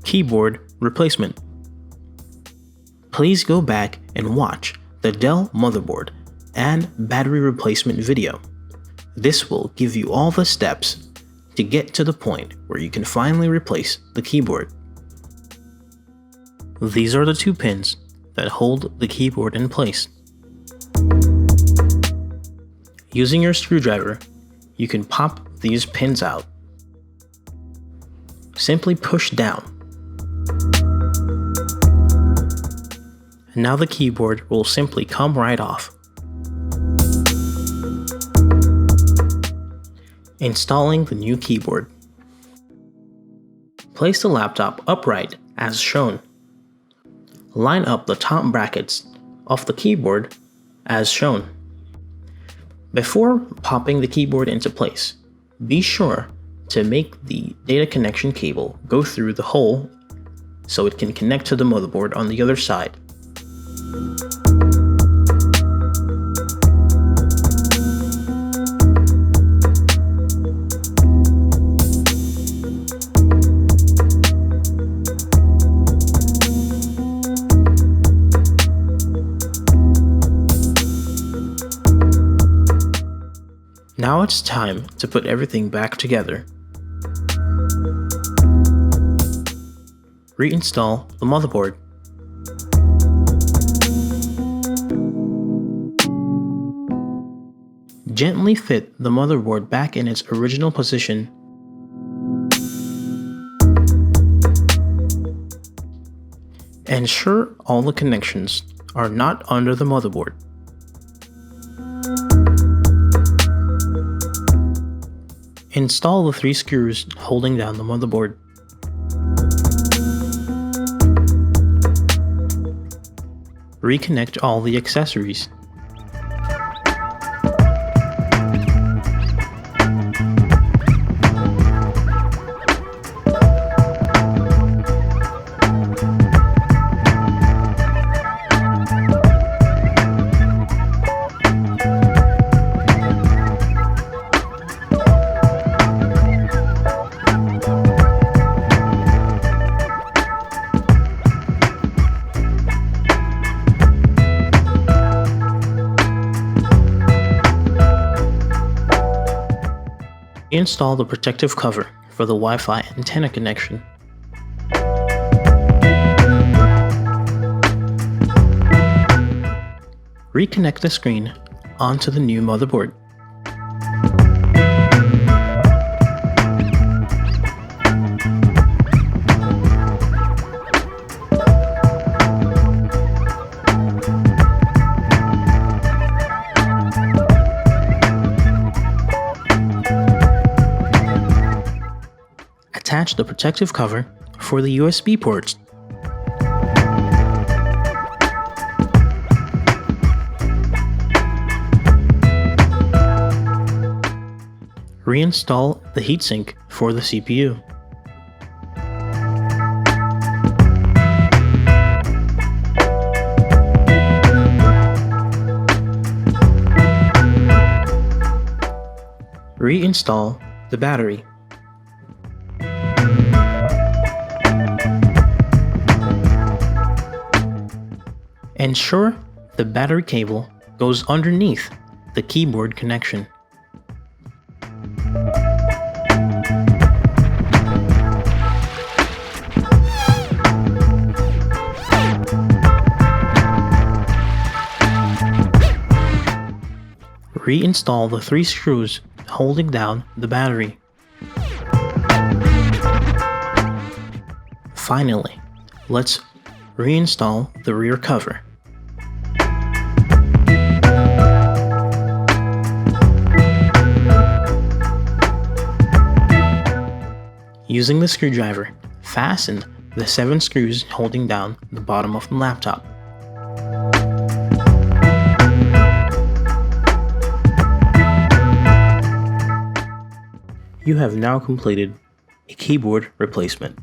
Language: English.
Keyboard replacement. Please go back and watch the Dell motherboard and battery replacement video. This will give you all the steps to get to the point where you can finally replace the keyboard. These are the two pins that hold the keyboard in place. Using your screwdriver, you can pop these pins out. Simply push down. And now the keyboard will simply come right off. Installing the new keyboard. Place the laptop upright as shown. Line up the top brackets of the keyboard as shown. Before popping the keyboard into place, be sure to make the data connection cable go through the hole so it can connect to the motherboard on the other side. Now it's time to put everything back together. Reinstall the motherboard. Gently fit the motherboard back in its original position. Ensure all the connections are not under the motherboard. Install the 3 screws holding down the motherboard. Reconnect all the accessories. Install the protective cover for the Wi-Fi antenna connection. Reconnect the screen onto the new motherboard. Attach the protective cover for the USB ports. Reinstall the heatsink for the CPU. Reinstall the battery. Ensure the battery cable goes underneath the keyboard connection. Reinstall the 3 screws holding down the battery. Finally, let's reinstall the rear cover. Using the screwdriver, fasten the 7 screws holding down the bottom of the laptop. You have now completed a keyboard replacement.